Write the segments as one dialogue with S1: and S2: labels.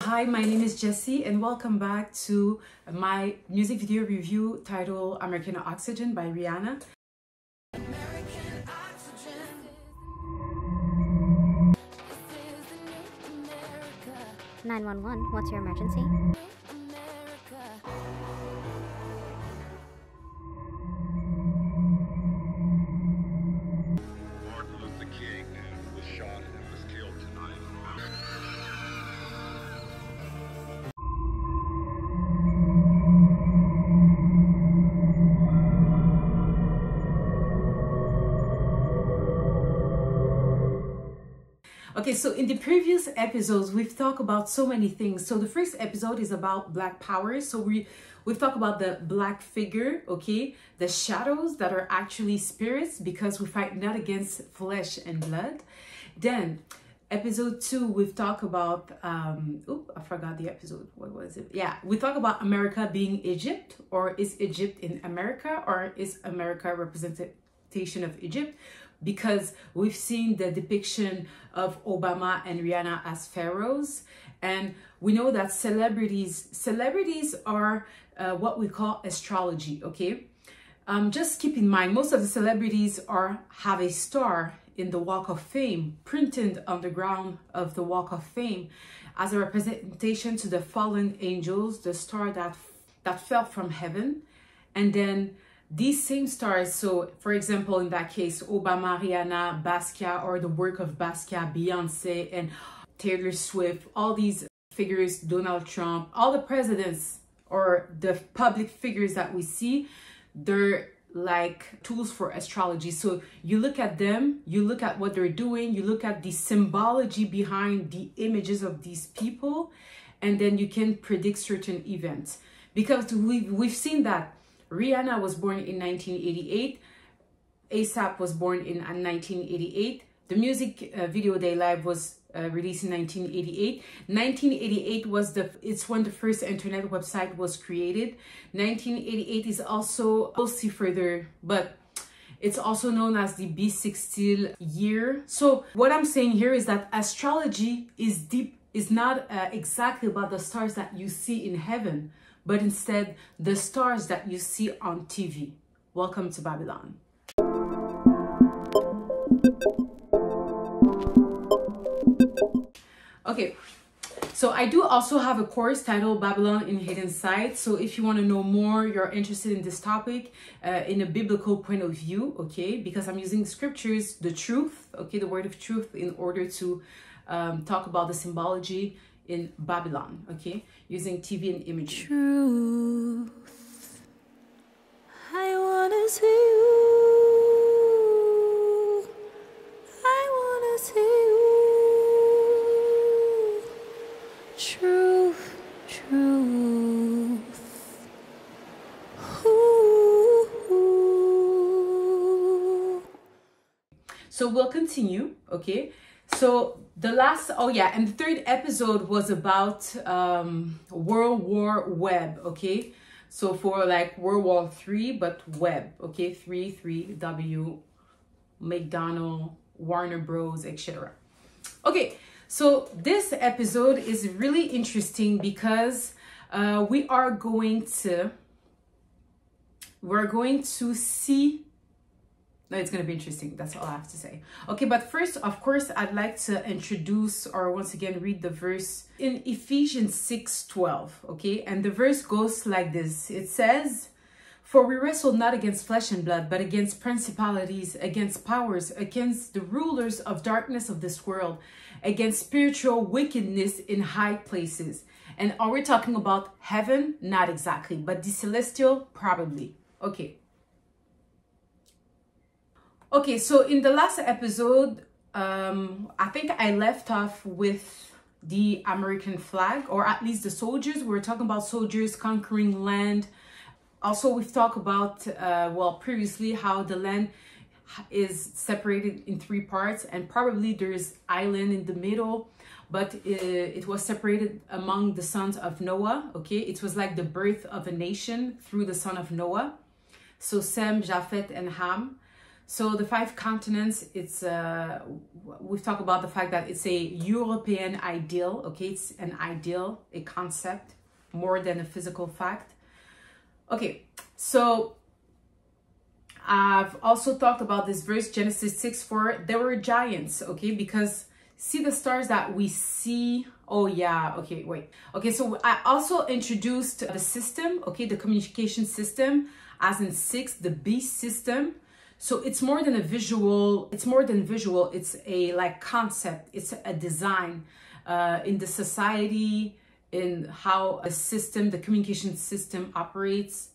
S1: Hi, my name is Jessie and welcome back to my music video review titled American Oxygen by Rihanna.
S2: 911, what's your emergency?
S3: Martin Luther King was shot and was killed tonight.
S1: Okay, so in the previous episodes, we've talked about so many things. So the first episode is about Black power. So we've talked about the Black figure, okay? The shadows that are actually spirits because we fight not against flesh and blood. Then episode 2, we've talked about, I forgot the episode. What was it? Yeah, we talk about America being Egypt, or is Egypt in America, or is America a representation of Egypt? Because we've seen the depiction of Obama and Rihanna as pharaohs, and we know that celebrities are what we call astrology, okay? Just keep in mind, most of the celebrities have a star in the Walk of Fame, printed on the ground of the Walk of Fame as a representation to the fallen angels, the star that fell from heaven. And then these same stars, so for example, in that case, Obama, Rihanna, Basquiat, or the work of Basquiat, Beyonce, and Taylor Swift, all these figures, Donald Trump, all the presidents or the public figures that we see, they're like tools for astrology. So you look at them, you look at what they're doing, you look at the symbology behind the images of these people, and then you can predict certain events. Because we've seen that Rihanna was born in 1988, ASAP was born in 1988, the music video They Live was released in 1988. 1988 was it's when the first internet website was created. 1988 is also, we'll see further, but it's also known as the bissextile year. So what I'm saying here is that astrology is not exactly about the stars that you see in heaven, but instead the stars that you see on TV. Welcome to Babylon. Okay, so I do also have a course titled Babylon in Hidden Sight. So if you want to know more, you're interested in this topic in a biblical point of view, okay, because I'm using scriptures, the truth, okay, the word of truth, in order to talk about the symbology in Babylon, okay, using TV and imagery.
S2: Truth, I wanna see you, I wanna see you. Truth, truth, ooh.
S1: So we'll continue, okay? So the last, and the third episode was about World War Web, okay? So for like World War III, but web, okay? 3W, McDonald, Warner Bros, etc. Okay, so this episode is really interesting because we're going to see. No, it's going to be interesting. That's all I have to say. Okay, but first, of course, I'd like to introduce or once again read the verse in Ephesians 6:12, okay? And the verse goes like this. It says, "For we wrestle not against flesh and blood, but against principalities, against powers, against the rulers of darkness of this world, against spiritual wickedness in high places." And are we talking about heaven? Not exactly, but the celestial, probably. Okay. Okay, so in the last episode, I think I left off with the American flag, or at least the soldiers. We were talking about soldiers conquering land. Also, we've talked about, previously, how the land is separated in 3 parts, and probably there's island in the middle, but it was separated among the sons of Noah, okay? It was like the birth of a nation through the son of Noah. So Sem, Japheth, and Ham. So the five continents, it's we've talked about the fact that it's a European ideal, okay? It's an ideal, a concept, more than a physical fact. Okay, so I've also talked about this verse, Genesis 6:4. There were giants, okay? Because see the stars that we see. Oh yeah, okay, wait. Okay, so I also introduced the system, okay, the communication system, as in 6, the beast system. So it's more than a visual, it's a like concept, it's a design in the society, in how a system, the communication system operates.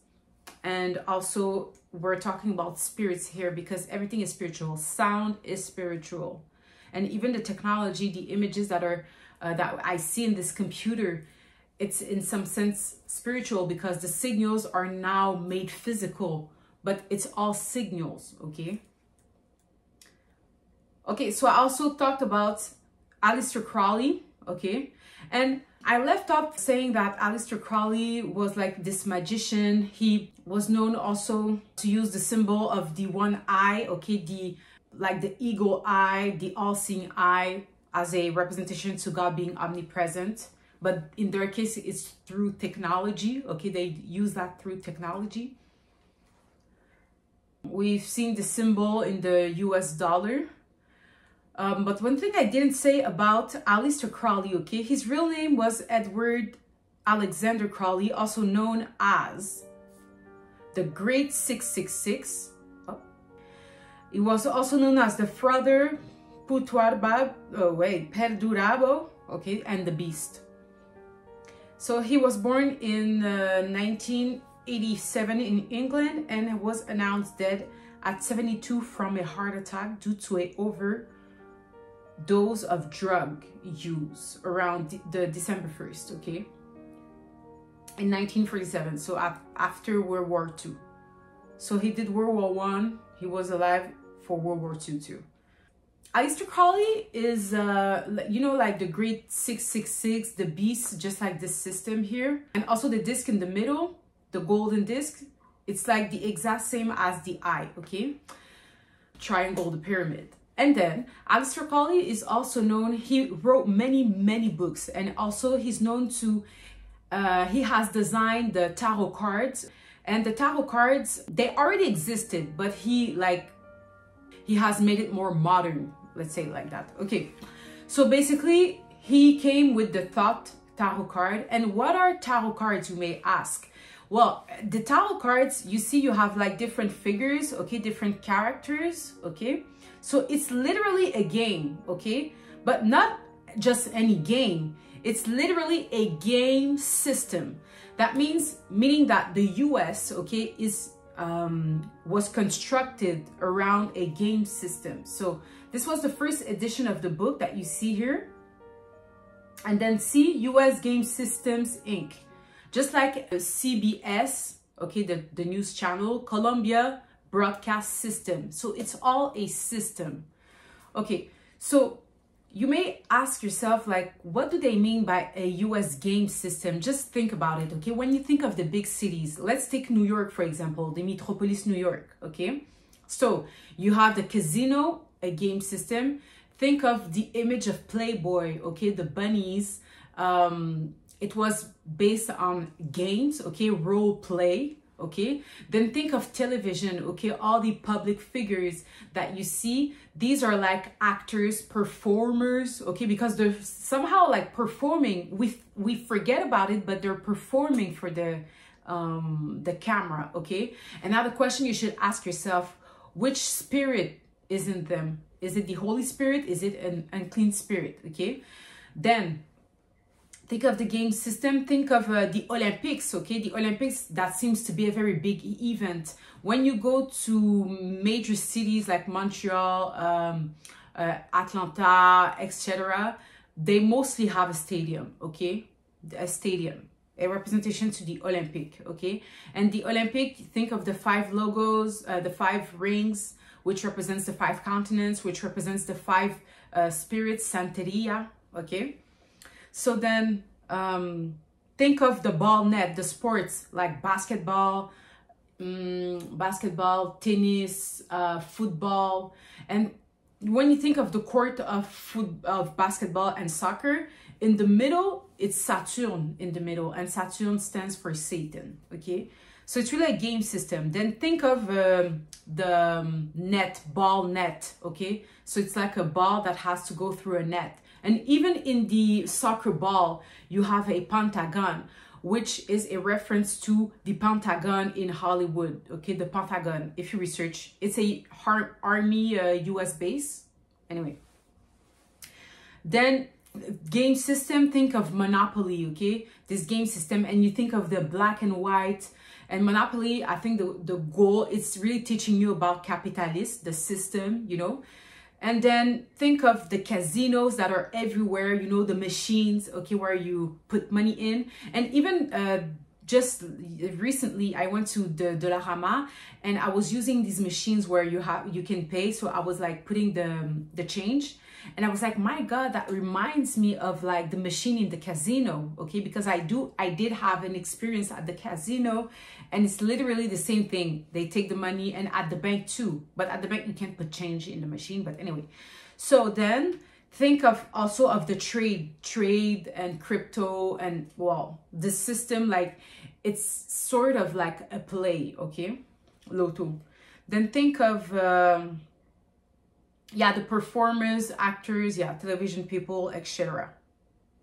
S1: And also we're talking about spirits here because everything is spiritual. Sound is spiritual. And even the technology, the images that are that I see in this computer, it's in some sense spiritual because the signals are now made physical, but it's all signals, okay? Okay, so I also talked about Aleister Crowley, okay? And I left off saying that Aleister Crowley was like this magician. He was known also to use the symbol of the one eye, okay? Like the eagle eye, the all-seeing eye, as a representation to God being omnipresent. But in their case, it's through technology, okay? They use that through technology. We've seen the symbol in the US dollar. But one thing I didn't say about Aleister Crowley, okay? His real name was Edward Alexander Crowley, also known as the Great 666. Oh. He was also known as the Father Perdurabo, okay? And the Beast. So he was born in 1987 in England and was announced dead at 72 from a heart attack due to a overdose of drug use around the December 1st, okay? In 1947, so after World War II. So he did World War I, he was alive for World War II too. Aleister Crowley is, you know, like the Great 666, the Beast, just like this system here. And also the disc in the middle, the golden disc, it's like the exact same as the eye, okay? Triangle, the pyramid. And then Aleister Crowley is also known, he wrote many books, and also he's known to, he has designed the tarot cards. And the tarot cards, they already existed, but he has made it more modern, let's say it like that. Okay, so basically he came with the thought tarot card. And what are tarot cards, you may ask? Well, the tarot cards, you see, you have like different figures, okay, different characters, okay? So it's literally a game, okay? But not just any game. It's literally a game system. That meaning that the US, okay, was constructed around a game system. So this was the first edition of the book that you see here. And then see US Game Systems Inc. Just like CBS, okay, the news channel, Columbia Broadcast System. So it's all a system. Okay, so you may ask yourself, like, what do they mean by a US game system? Just think about it, okay? When you think of the big cities, let's take New York, for example, the Metropolis New York, okay? So you have the casino, a game system. Think of the image of Playboy, okay? The bunnies. It was based on games, okay? Role play, okay? Then think of television, okay? All the public figures that you see, these are like actors, performers, okay? Because they're somehow like performing. We forget about it, but they're performing for the camera, okay? And now the question you should ask yourself, which spirit is in them? Is it the Holy Spirit? Is it an unclean spirit, okay? Then think of the game system. Think of the Olympics, okay? The Olympics, that seems to be a very big event. When you go to major cities like Montreal, Atlanta, etc., they mostly have a stadium, okay? A stadium, a representation to the Olympic, okay? And the Olympic, think of the 5 logos, the 5 rings, which represents the 5 continents, which represents the 5 spirits, Santeria, okay? So then think of the ball net, the sports like basketball, basketball, tennis, football. And when you think of the court of basketball and soccer, in the middle, it's Saturn in the middle, and Saturn stands for Satan, okay? So it's really a game system. Then think of the ball net, okay? So it's like a ball that has to go through a net. And even in the soccer ball, you have a pentagon, which is a reference to the Pentagon in Hollywood, okay? The Pentagon, if you research, it's a army US base. Anyway. Then game system, think of Monopoly, okay? This game system, and you think of the black and white. And Monopoly, I think the goal, it's really teaching you about capitalist, the system, you know? And then think of the casinos that are everywhere, you know, the machines, okay, where you put money in. And even just recently, I went to the Dollarama, and I was using these machines where you can pay. So I was like putting the change, and I was like, my God, that reminds me of like the machine in the casino, okay? Because I did have an experience at the casino, and it's literally the same thing. They take the money, and at the bank too, but at the bank you can't put change in the machine. But anyway, so then think of also of the trade and crypto, and well, the system, like it's sort of like a play, okay? Lotto. Then think of yeah, the performers, actors, yeah, television people, etc.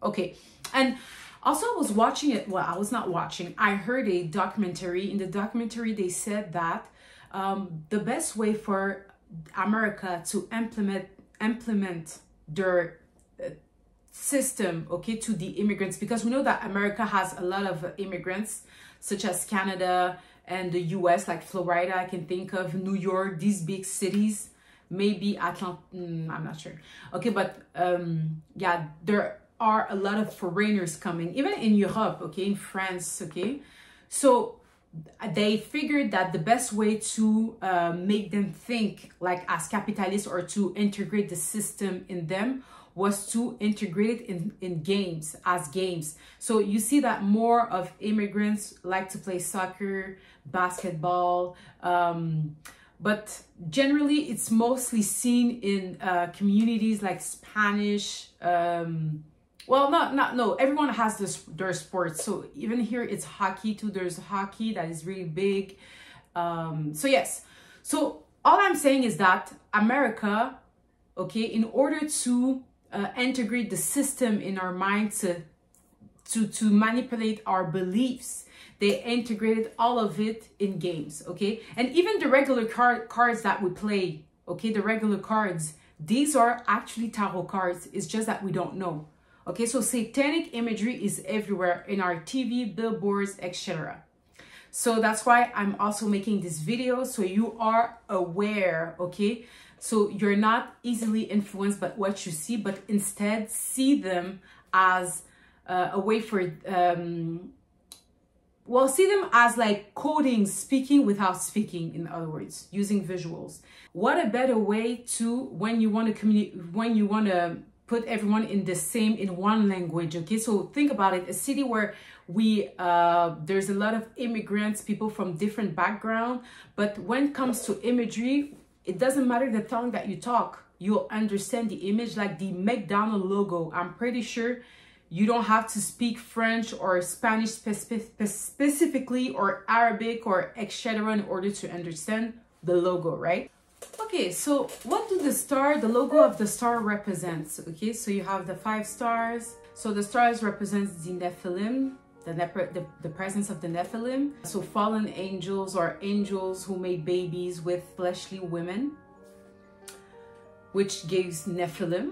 S1: Okay, and also I was watching it, well, I was not watching, I heard a documentary. In the documentary, they said that the best way for America to implement their system, okay, to the immigrants, because we know that America has a lot of immigrants, such as Canada and the US, like Florida, I can think of, New York, these big cities, maybe Atlanta, I'm not sure. Okay, but yeah, there are a lot of foreigners coming, even in Europe, okay, in France, okay? So they figured that the best way to make them think like as capitalists, or to integrate the system in them, was to integrate it in games, as games. So you see that more of immigrants like to play soccer, basketball, but generally it's mostly seen in communities like Spanish, well, no, everyone has their sports. So even here it's hockey too. There's hockey that is really big. So yes, so all I'm saying is that America, okay, in order to integrate the system in our mind, to manipulate our beliefs, they integrated all of it in games, okay? And even the regular cards that we play, okay, the regular cards, these are actually tarot cards. It's just that we don't know, okay? So satanic imagery is everywhere in our TV, billboards, etc. So that's why I'm also making this video, so you are aware, okay? So you're not easily influenced by what you see, but instead see them as a way for well, see them as like coding, speaking without speaking, in other words, using visuals. What a better way to, when you want to communicate, when you want to put everyone in one language, okay? So think about it, a city where there's a lot of immigrants, people from different backgrounds, but when it comes to imagery, it doesn't matter the tongue that you talk, you'll understand the image. Like the McDonald's logo, I'm pretty sure you don't have to speak French or Spanish specifically, or Arabic or etc. in order to understand the logo, right? Okay, so what do the logo of the star represents? Okay, so you have the 5 stars. So the stars represents the Nephilim, the presence of the Nephilim. So fallen angels, or angels who made babies with fleshly women, which gives Nephilim.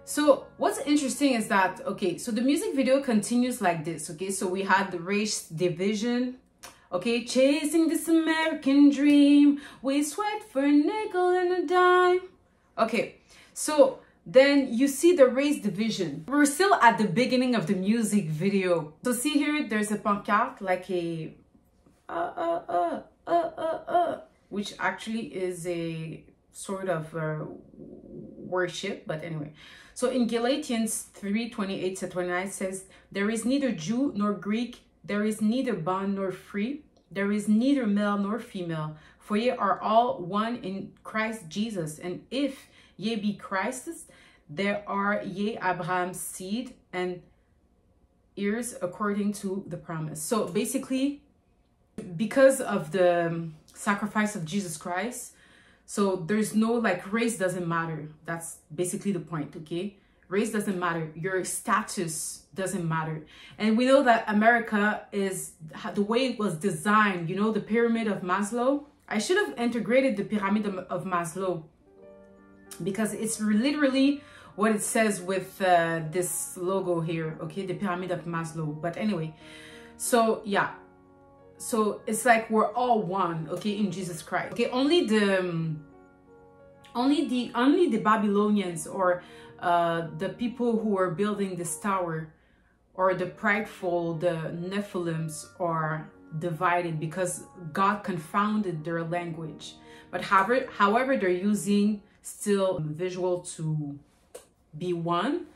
S1: So what's interesting is that, okay, so the music video continues like this, okay? So we had the race division, okay? Chasing this American dream, we sweat for a nickel and a dime. Okay, so then you see the race division. We're still at the beginning of the music video. So see here, there's a pancarte, like a which actually is a sort of worship, but anyway. So in Galatians 3:28-29 says, there is neither Jew nor Greek, there is neither bond nor free, There is neither male nor female, for ye are all one in Christ Jesus. And if ye be Christ's, there are ye Abraham's seed and heirs according to the promise. So basically, because of the sacrifice of Jesus Christ, so there's no like race doesn't matter. That's basically the point, okay? Race doesn't matter. Your status doesn't matter. And we know that America is the way it was designed, you know, the pyramid of Maslow. I should have integrated the pyramid of Maslow because it's literally what it says with this logo here, okay? The pyramid of Maslow. But anyway, so yeah. So it's like we're all one, okay, in Jesus Christ. Okay, only the Babylonians or the people who are building this tower or the prideful, the Nephilims are divided because God confounded their language. But however, they're using still visual to be one,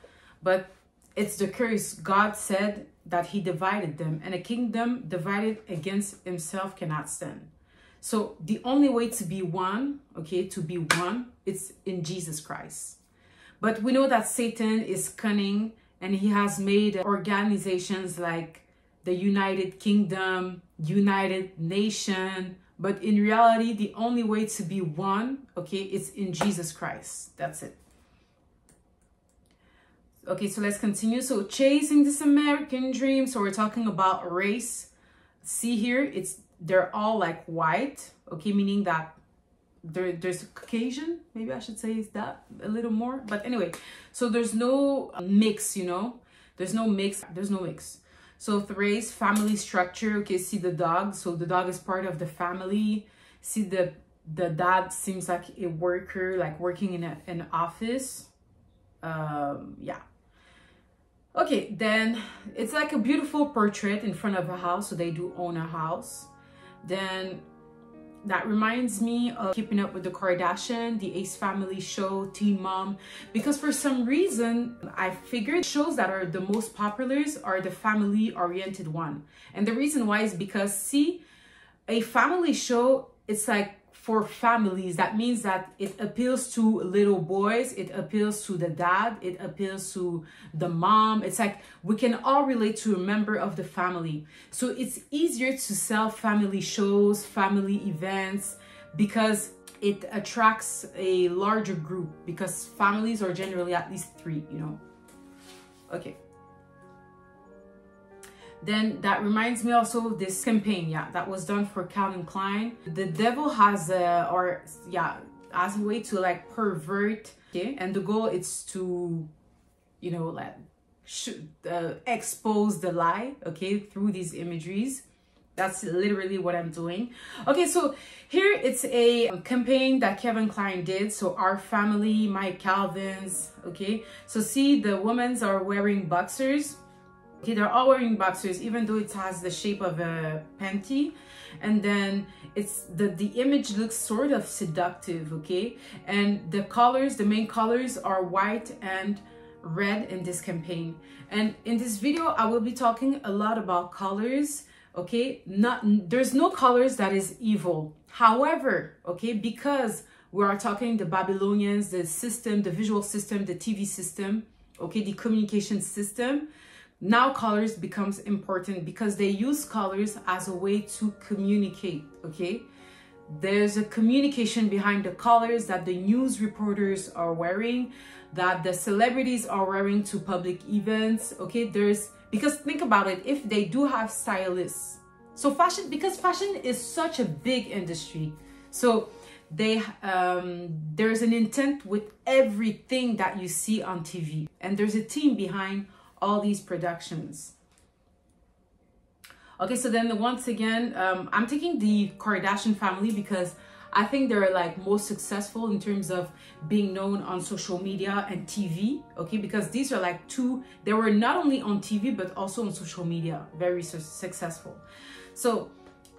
S1: but it's the curse. God said that he divided them, and a kingdom divided against himself cannot stand. So the only way to be one, okay, to be one, it's in Jesus Christ. But we know that Satan is cunning, and he has made organizations like the United Kingdom, United Nation. But in reality, the only way to be one, okay, it's in Jesus Christ. That's it. Okay, so let's continue. So chasing this American dream. So we're talking about race. See here, they're all like white, okay, meaning that there's a Caucasian, maybe I should say is that a little more. But anyway, so there's no mix, you know, there's no mix. So the race, family structure, okay, see the dog. So the dog is part of the family. See the dad seems like a worker, like working in an office. Yeah. Okay, then it's like a beautiful portrait in front of a house. So they do own a house. Then that reminds me of Keeping Up with the Kardashian, the Ace Family show, Teen Mom, because for some reason I figured shows that are the most popular are the family oriented one. And the reason why is because, see, a family show, it's like for families. That means that it appeals to little boys, it appeals to the dad, it appeals to the mom. It's like we can all relate to a member of the family. So it's easier to sell family shows, family events, because it attracts a larger group, because families are generally at least 3, you know. Okay. Then that reminds me also of this campaign, yeah, that was done for Calvin Klein. The devil has a way to like pervert, okay, and the goal is to, you know, like expose the lie, okay, through these imageries. That's literally what I'm doing. Okay, so here it's a campaign that Calvin Klein did. So our family, my Calvins, okay. So see, the women's are wearing boxers. Okay, they're all wearing boxers, even though it has the shape of a panty. And then it's the image looks sort of seductive, okay? And the colors, the main colors are white and red in this campaign. And in this video, I will be talking a lot about colors, okay? There's no colors that is evil. However, okay, because we are talking the Babylonians, the system, the visual system, the TV system, okay, the communication system, now colors becomes important because they use colors as a way to communicate, okay? There's a communication behind the colors that the news reporters are wearing, that the celebrities are wearing to public events, okay? Because think about it, if they do have stylists, so fashion, because fashion is such a big industry, so there's an intent with everything that you see on TV, and there's a team behind all these productions. Okay, so then once again, I'm taking the Kardashian family because I think they're like most successful in terms of being known on social media and TV, okay? Because these are like they were not only on TV, but also on social media, very successful. So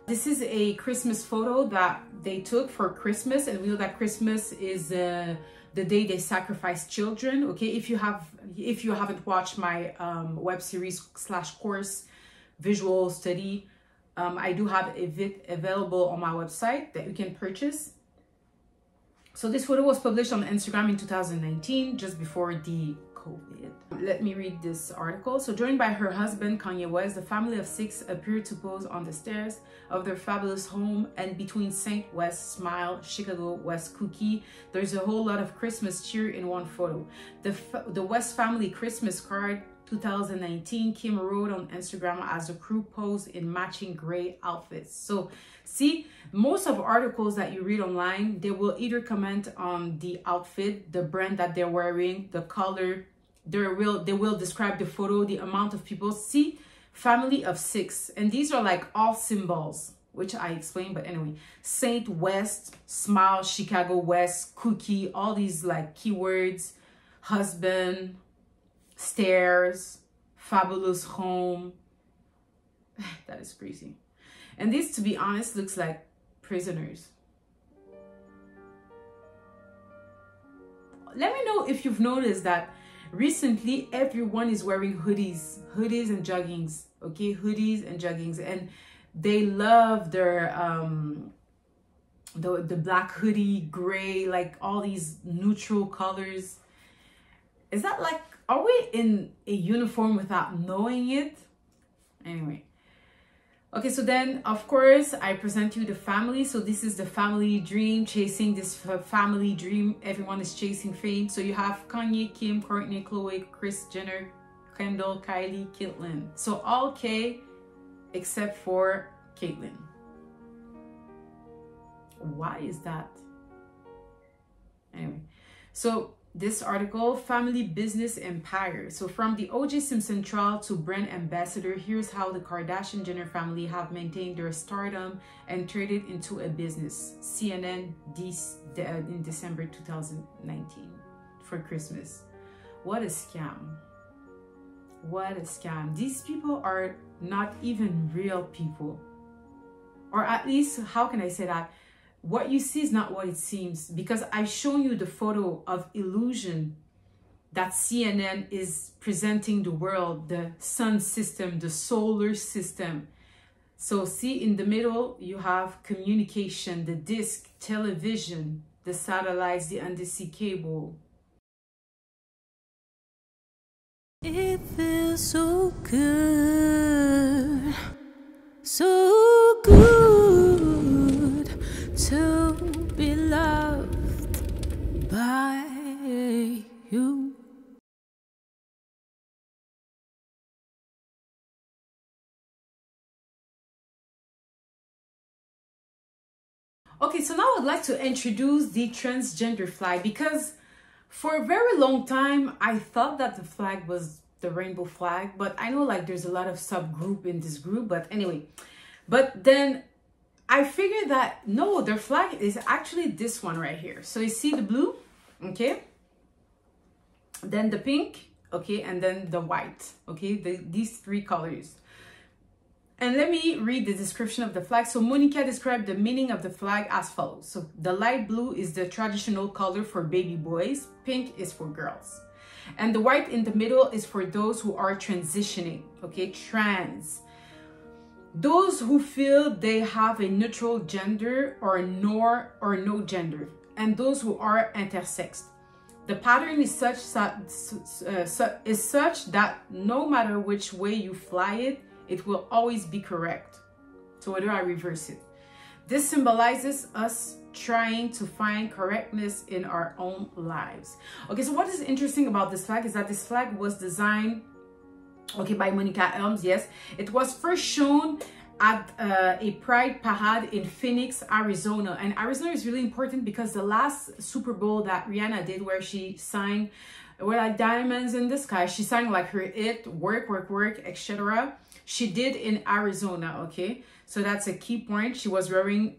S1: this is a Christmas photo that they took for Christmas, and we know that Christmas is the day they sacrifice children, okay? If you haven't watched my web series / course visual study I do have it available on my website that you can purchase. So this photo was published on Instagram in 2019, just before the COVID. Let me read this article. So joined by her husband, Kanye West, the family of 6 appeared to pose on the stairs of their fabulous home. And between St. West, Smile, Chicago, West Cookie, there's a whole lot of Christmas cheer in one photo. The West family Christmas card 2019 Kim wrote on Instagram as the crew posed in matching gray outfits. So see, most of articles that you read online, they will either comment on the outfit, the brand that they're wearing, the color. They will describe the photo, the amount of people. See, family of 6, and these are like all symbols, which I explained, but anyway, Saint West, Smile, Chicago West, Cookie, all these like keywords, husband, stairs, fabulous home. That is crazy. And this, to be honest, looks like prisoners. Let me know if you've noticed that recently everyone is wearing hoodies and joggings, okay? Hoodies and joggings, and they love their the black hoodie, gray, like all these neutral colors. Is that like, are we in a uniform without knowing it? Anyway. Okay, so then, of course, I present you the family. So this is the family dream, chasing this family dream. Everyone is chasing fame. So you have Kanye, Kim, Kourtney, Khloe, Kris Jenner, Kendall, Kylie, Caitlyn. So all K except for Caitlyn. Why is that? Anyway, so this article, Family Business Empire. So from the O.J. Simpson trial to brand ambassador, here's how the Kardashian-Jenner family have maintained their stardom and turned it into a business. CNN in December 2019 for Christmas. What a scam. What a scam. These people are not even real people. Or at least, how can I say that? What you see is not what it seems, because I've shown you the photo of illusion that CNN is presenting the world, the sun system, the solar system. So see, in the middle, you have communication, the disc, television, the satellites, the undersea cable.
S2: It feels so good, so good to be loved by you.
S1: Okay, so now I would like to introduce the transgender flag, because for a very long time I thought that the flag was the rainbow flag, but I know like there's a lot of subgroup in this group, but anyway, but then I figured that no, their flag is actually this one right here. So you see the blue, okay, then the pink, okay, and then the white, okay, these 3 colors. And let me read the description of the flag. So Monica described the meaning of the flag as follows. So the light blue is the traditional color for baby boys, pink is for girls, and the white in the middle is for those who are transitioning, okay, trans. Those who feel they have a neutral gender or no gender, and those who are intersexed. The pattern is such that no matter which way you fly it, it will always be correct. So whether I reverse it, this symbolizes us trying to find correctness in our own lives. Okay, so what is interesting about this flag is that this flag was designed, okay, by Monica Elms. Yes, it was first shown at a pride parade in Phoenix, Arizona. And Arizona is really important because the last Super Bowl that Rihanna did, where she sang, were like diamonds in the sky, she sang like her hit, work, work, work, etc. She did in Arizona, okay? So that's a key point. She was wearing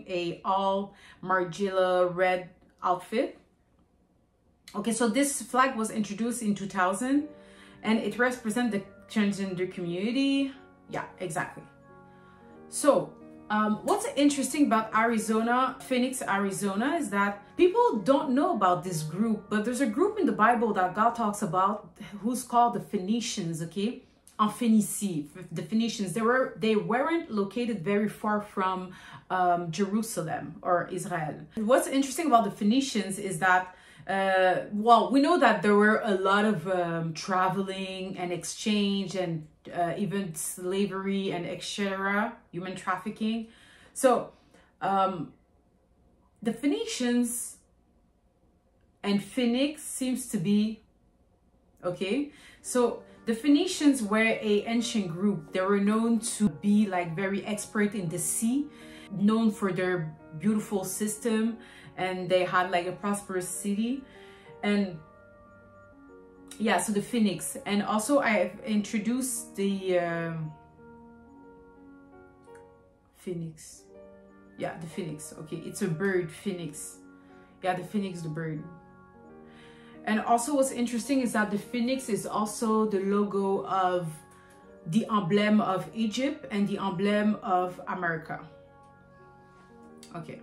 S1: a all Margiela red outfit. Okay, so this flag was introduced in 2000 and it represents the transgender community. Yeah, exactly. So what's interesting about Arizona, Phoenix, Arizona, is that people don't know about this group, but there's a group in the Bible that God talks about who's called the Phoenicians, okay? en Phénicie, the Phoenicians. They weren't located very far from Jerusalem or Israel. What's interesting about the Phoenicians is that well, we know that there were a lot of traveling and exchange and even slavery and etc., human trafficking. So the Phoenicians and Phoenix seems to be okay. So the Phoenicians were an ancient group. They were known to be like very expert in the sea, known for their beautiful system, and they had like a prosperous city. And yeah, so the Phoenix. And also I have introduced the Phoenix. Yeah, the Phoenix. Okay, it's a bird, Phoenix. Yeah, the Phoenix, the bird. And also what's interesting is that the Phoenix is also the logo of the emblem of Egypt and the emblem of America. Okay.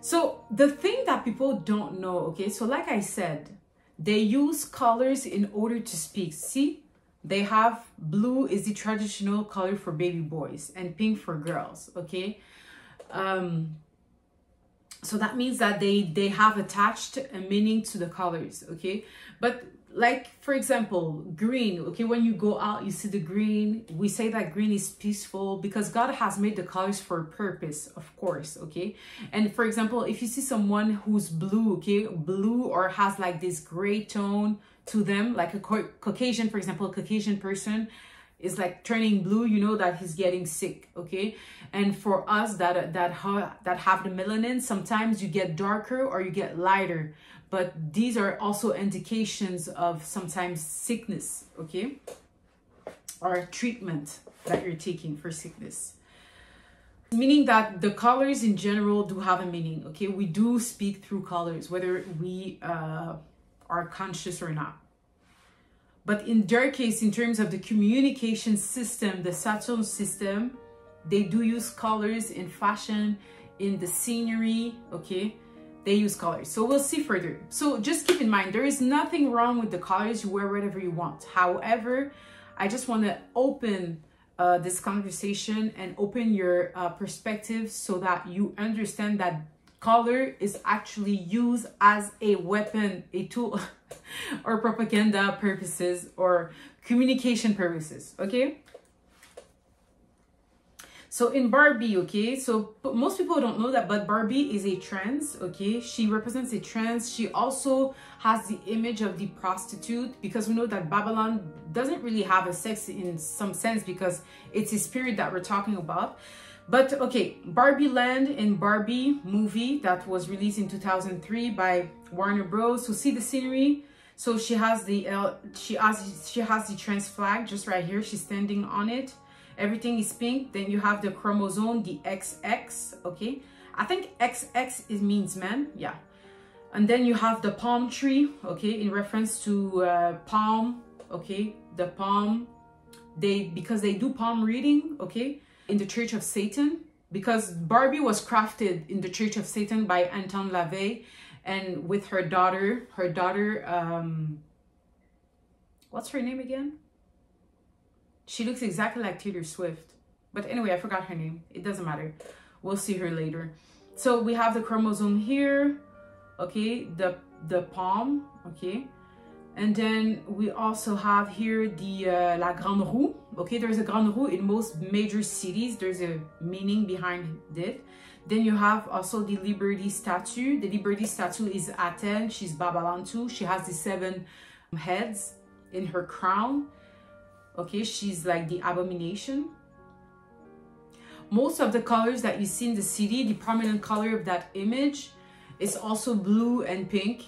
S1: So the thing that people don't know, okay, so like I said, they use colors in order to speak. See, they have blue is the traditional color for baby boys and pink for girls, okay? So that means that they have attached a meaning to the colors, okay? But like, for example, green, okay, when you go out, you see the green. We say that green is peaceful because God has made the colors for a purpose, of course, okay? And for example, if you see someone who's blue, okay, blue or has like this gray tone to them, like a Caucasian, for example, a Caucasian person is like turning blue, you know that he's getting sick, okay? And for us that have the melanin, sometimes you get darker or you get lighter, but these are also indications of sometimes sickness, okay? Or treatment that you're taking for sickness. Meaning that the colors in general do have a meaning, okay? We do speak through colors, whether we are conscious or not. But in their case, in terms of the communication system, the Saturn system, they do use colors in fashion, in the scenery, okay? They use colors. So we'll see further. So just keep in mind, there is nothing wrong with the colors. You wear whatever you want. However, I just want to open this conversation and open your perspective so that you understand that color is actually used as a weapon, a tool, or propaganda purposes or communication purposes, okay? So in Barbie, okay, so most people don't know that, but Barbie is a trans, okay? She represents a trans. She also has the image of the prostitute because we know that Babylon doesn't really have a sex in some sense because it's a spirit that we're talking about. But okay, Barbie Land in Barbie movie that was released in 2003 by Warner Bros. So see the scenery. So she has the she has the trans flag just right here. She's standing on it. Everything is pink. Then you have the chromosome, the XX. Okay, I think XX it means man. Yeah. And then you have the palm tree. Okay, in reference to palm. Okay, the palm. Because they do palm reading. Okay. In the Church of Satan, because Barbie was crafted in the Church of Satan by Anton LaVey, and with her daughter, what's her name again? She looks exactly like Taylor Swift, but anyway, I forgot her name. It doesn't matter. We'll see her later. So we have the chromosome here, okay, the palm, okay. And then we also have here the La Grande Roue. Okay, there's a Grande Roue in most major cities. There's a meaning behind it. Then you have also the Liberty statue. The Liberty statue is Athens. She's Babylon too. She has the 7 heads in her crown. Okay, she's like the abomination. Most of the colors that you see in the city, the prominent color of that image is also blue and pink.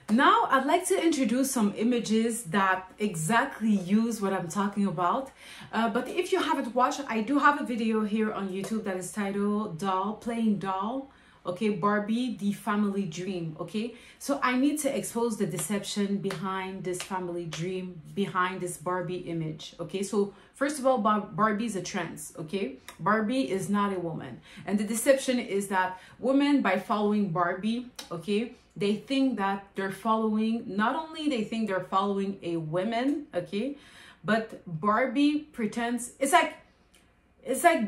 S1: Now, I'd like to introduce some images that exactly use what I'm talking about. But if you haven't watched, I do have a video here on YouTube that is titled Playing Doll. Okay, Barbie, the family dream. Okay, so I need to expose the deception behind this family dream, behind this Barbie image. Okay, so first of all, Barbie is a trans. Okay, Barbie is not a woman. And the deception is that women, by following Barbie, okay, they think that they're following, not only they think they're following a woman, okay, but Barbie pretends it's like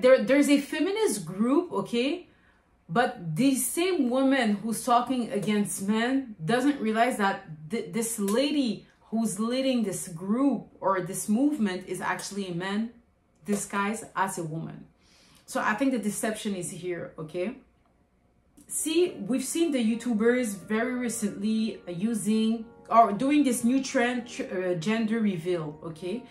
S1: there's a feminist group, okay, but the same woman who's talking against men doesn't realize that this lady who's leading this group or this movement is actually a man disguised as a woman. So I think the deception is here, okay? See, we've seen the YouTubers very recently using or doing this new trend, gender reveal, okay?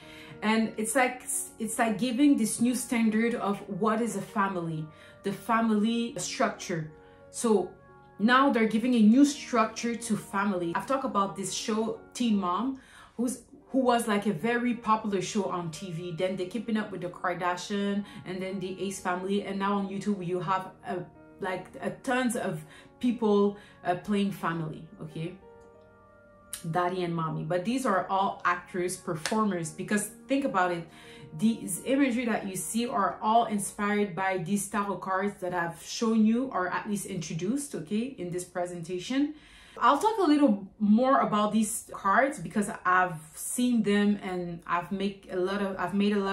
S1: And it's like giving this new standard of what is a family, the family structure. So now they're giving a new structure to family. I've talked about this show Teen Mom, who was like a very popular show on TV. Then they Keeping Up with the Kardashian, and then the Ace Family, and now on YouTube you have tons of people playing family, okay, daddy and mommy. But these are all actors, performers, because think about it, these imagery that you see are all inspired by these tarot cards that I've shown you, or at least introduced, okay, in this presentation. I'll talk a little more about these cards because I've seen them and I've made a lot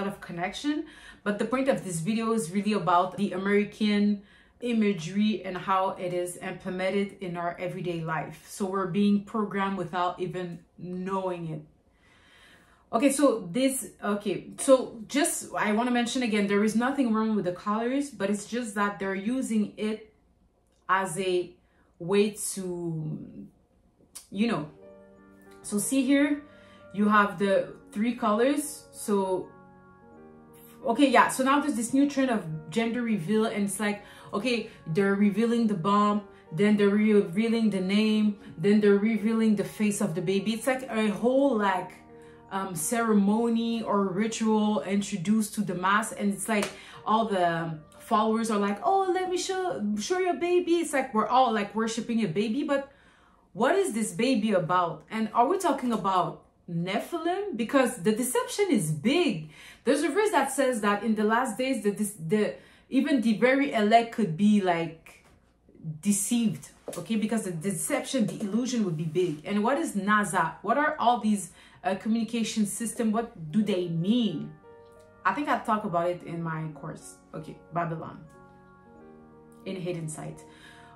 S1: of connection. But the point of this video is really about the American imagery and how it is implemented in our everyday life. So we're being programmed without even knowing it. Okay, so just I want to mention again, there is nothing wrong with the colors, but it's just that they're using it as a way to, you know. So see here, you have the 3 colors. So okay, yeah, so now there's this new trend of gender reveal, and it's like, okay, they're revealing the bomb, then they're revealing the name, then they're revealing the face of the baby. It's like a whole like ceremony or ritual introduced to the mass, and it's like all the followers are like, oh, let me show your baby. It's like we're all like worshiping a baby, but what is this baby about? And are we talking about Nephilim? Because the deception is big. There's a verse that says that in the last days even the very elect could be like deceived, okay, because the deception, the illusion would be big. And what is NASA? What are all these communication system? What do they mean? I think I'll talk about it in my course. Okay, Babylon in Hidden Sight.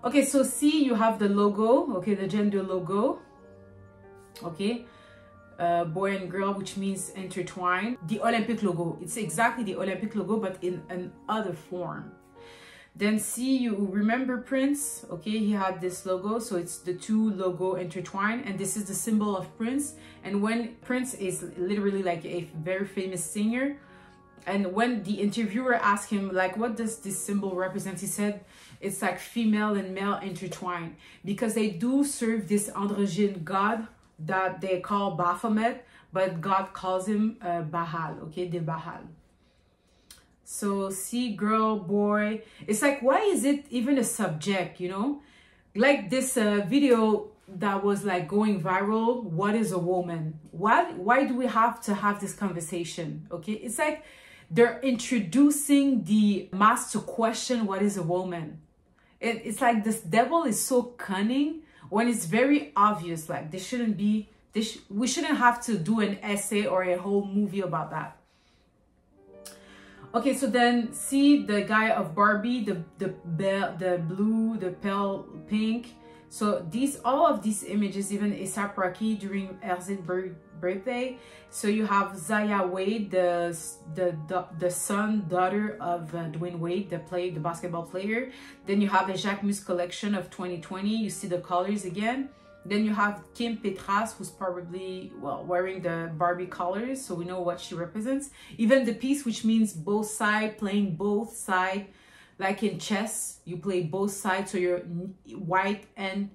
S1: Okay, so see, you have the logo, okay, the gender logo, okay, boy and girl, which means intertwined. The Olympic logo, it's exactly the Olympic logo, but in an other form. Then see, you remember Prince, okay, he had this logo, so it's the 2 logo intertwined, and this is the symbol of Prince. And when Prince is literally like a very famous singer, and when the interviewer asked him like, what does this symbol represent, he said it's like female and male intertwined, because they do serve this androgyne god that they call Baphomet, but God calls him Baal, okay, the Baal. So see, girl, boy, it's like, why is it even a subject, you know? Like this video that was like going viral, what is a woman? Why do we have to have this conversation? Okay, it's like they're introducing the mass to question what is a woman. It's like this devil is so cunning when it's very obvious. Like this shouldn't be, we shouldn't have to do an essay or a whole movie about that. Okay, so then see the guy of Barbie, the blue, the pale pink. So all of these images, even A$AP Rocky during Erzin's birthday. So you have Zaya Wade, the daughter of Dwayne Wade, the basketball player. Then you have the Jacquemus collection of 2020. You see the colors again. Then you have Kim Petras, who's probably, well, wearing the Barbie colors, so we know what she represents. Even the piece, which means both sides, playing both sides. Like in chess, you play both sides, so you're white and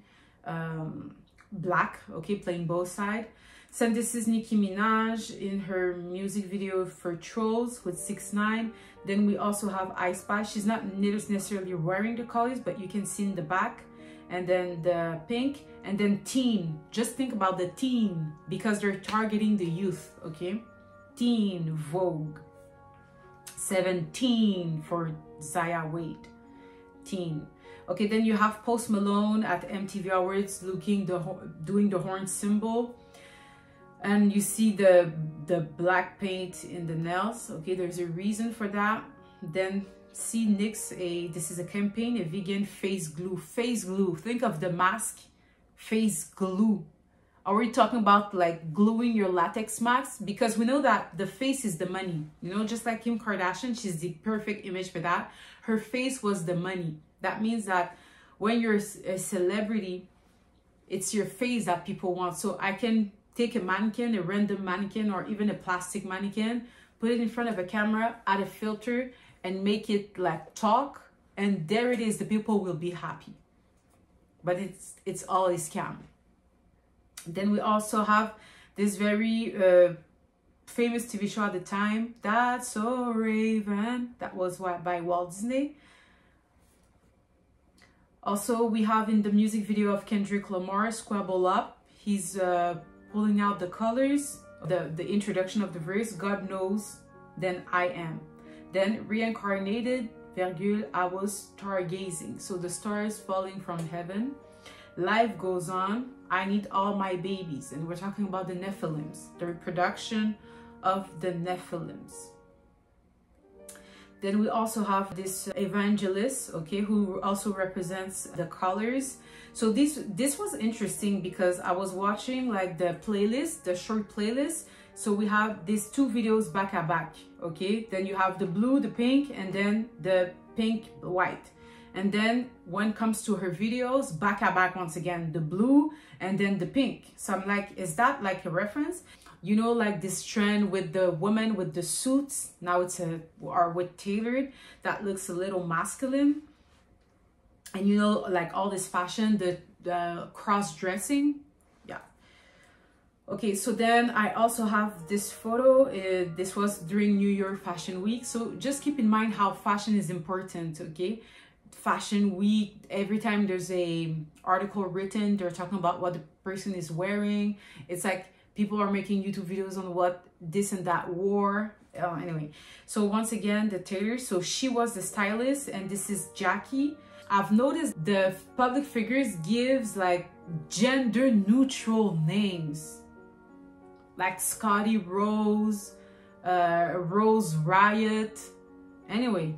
S1: black, okay, playing both sides. So this is Nicki Minaj in her music video for Trolls with 6ix9ine. Then we also have Ice Spice. She's not necessarily wearing the colors, but you can see in the back. And then the pink, and then teen. Just think about the teen, because they're targeting the youth, okay? Teen Vogue. 17 for Zaya Wade. Teen. Okay, then you have Post Malone at MTV Awards doing the horn symbol. And you see the black paint in the nails. Okay, there's a reason for that. Then see NYX, this is a campaign, a vegan face glue. Face glue, think of the mask, face glue. Are we talking about like gluing your latex mask? Because we know that the face is the money, you know, just like Kim Kardashian, she's the perfect image for that. Her face was the money. That means that when you're a celebrity, it's your face that people want. So I can take a mannequin, a random mannequin, or even a plastic mannequin, put it in front of a camera, add a filter, and make it like talk, and there it is, the people will be happy. But it's all a scam. Then we also have this very famous TV show at the time, That's So Raven. That was by Walt Disney. Also, we have in the music video of Kendrick Lamar, Squabble Up, he's pulling out the colors, the introduction of the verse, God knows, then I am. Then reincarnated, virgule, I was stargazing. So the stars falling from heaven. Life goes on, I need all my babies. And we're talking about the Nephilims, the reproduction of the Nephilims. Then we also have this evangelist, okay, who also represents the colors. So this was interesting because I was watching like the playlist, the short playlist. So we have these two videos back at back, okay? Then you have the blue, the pink, and then the pink, white. And then when it comes to her videos, back at back once again, the blue and then the pink. So I'm like, is that like a reference? You know, like this trend with the woman with the suits, now it's or with tailored, that looks a little masculine. And you know, like all this fashion, the cross-dressing, yeah. Okay, so then I also have this photo. This was during New York Fashion Week. So just keep in mind how fashion is important, okay? Fashion Week, every time there's a article written, they're talking about what the person is wearing. It's like people are making YouTube videos on what this and that wore. Anyway, so once again, the tailor. So she was the stylist, and this is Jackie. I've noticed the public figures gives like gender neutral names, like Scotty Rose, Rose Riot. Anyway,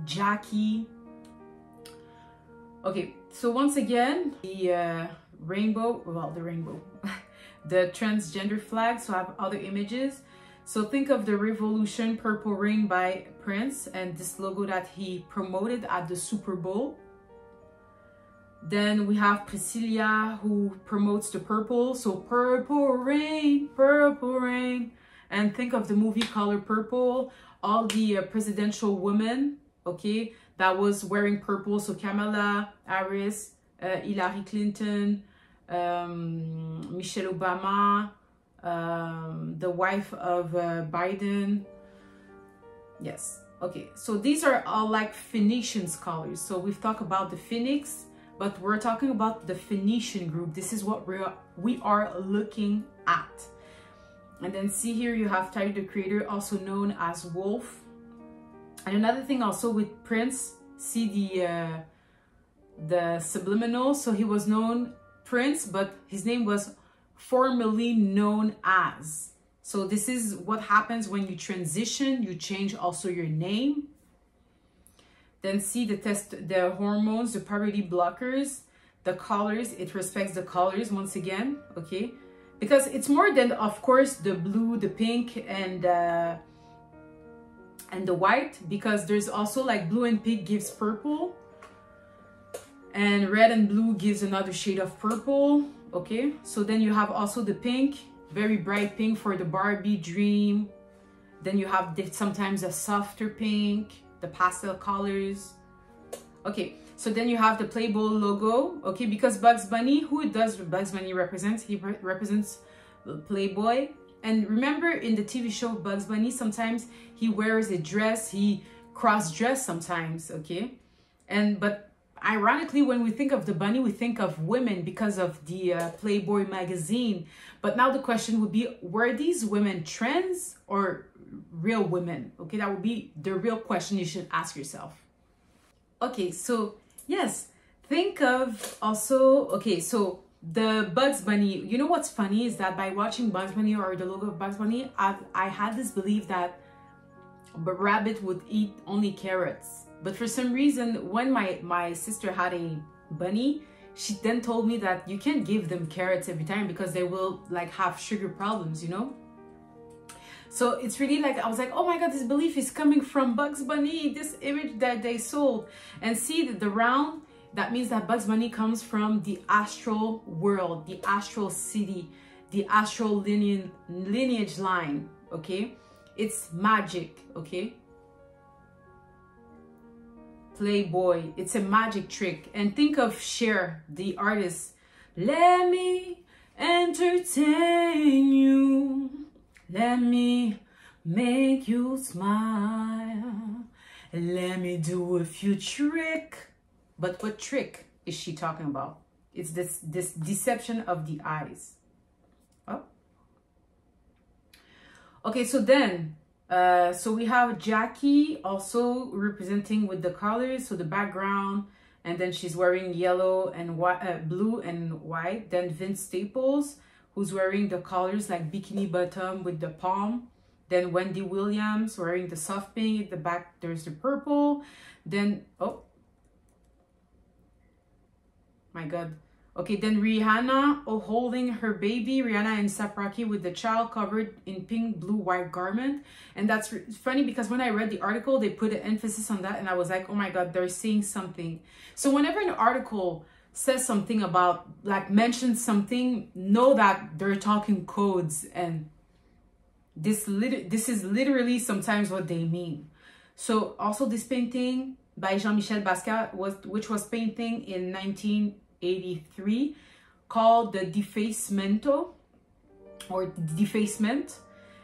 S1: Jackie. Okay, so once again, the rainbow, well, the rainbow, the transgender flag. So I have other images. So think of the Revolution Purple Rain by Prince and this logo that he promoted at the Super Bowl. Then we have Priscilla who promotes the purple. So Purple Rain, Purple Rain. And think of the movie Color Purple. All the presidential women, okay, that was wearing purple. So Kamala Harris, Hillary Clinton, Michelle Obama, the wife of Biden. Yes, okay, so these are all like Phoenician scholars. So we've talked about the Phoenix, but we're talking about the Phoenician group. This is what we are looking at. And then see here you have Tyler the Creator, also known as Wolf. And another thing also with Prince, see the subliminal. So he was known Prince, but his name was formerly known as. So this is what happens when you transition, you change also your name. Then see the hormones, the puberty blockers, the colors, it respects the colors once again, okay? Because it's more than, of course, the blue, the pink, and the white, because there's also like blue and pink gives purple, and red and blue gives another shade of purple. Okay, so then you have also the pink, very bright pink for the Barbie dream. Then you have sometimes a softer pink, the pastel colors. Okay, so then you have the Playboy logo. Okay, because Bugs Bunny, who does Bugs Bunny represent? He represents Playboy. And remember in the TV show Bugs Bunny, sometimes he wears a dress, he cross-dress sometimes, okay? But ironically, when we think of the bunny, we think of women because of the Playboy magazine. But now the question would be, were these women trends or real women? Okay, that would be the real question you should ask yourself. Okay, so yes, think of also, okay, so the Bugs Bunny, you know what's funny is that by watching Bugs Bunny or the logo of Bugs Bunny, I had this belief that a rabbit would eat only carrots. But for some reason, when my sister had a bunny, she then told me that you can't give them carrots every time because they will like have sugar problems, you know? So it's really like, I was like, oh my God, this belief is coming from Bugs Bunny, this image that they sold. And see the round, that means that Bugs Bunny comes from the astral world, the astral city, the astral lineage line, okay? It's magic, okay? Playboy, it's a magic trick. And think of Cher, the artist. Let me entertain you. Let me make you smile. Let me do a few tricks. But what trick is she talking about? It's this deception of the eyes. Oh. Okay, so then, so we have Jackie also representing with the colors. So the background, and then she's wearing yellow and white, blue and white. Then Vince Staples, who's wearing the colors like bikini bottom with the palm. Then Wendy Williams wearing the soft pink. At the back, there's the purple. Then, oh, my God. Okay, then Rihanna holding her baby. Rihanna and Sapraki with the child covered in pink, blue, white garment. And that's funny because when I read the article, they put an emphasis on that. And I was like, oh my God, they're saying something. So whenever an article says something about, like, mentions something, know that they're talking codes. And this is literally sometimes what they mean. So also this painting by Jean-Michel Basquiat, which was painting in 1983, called the Defacemento or Defacement.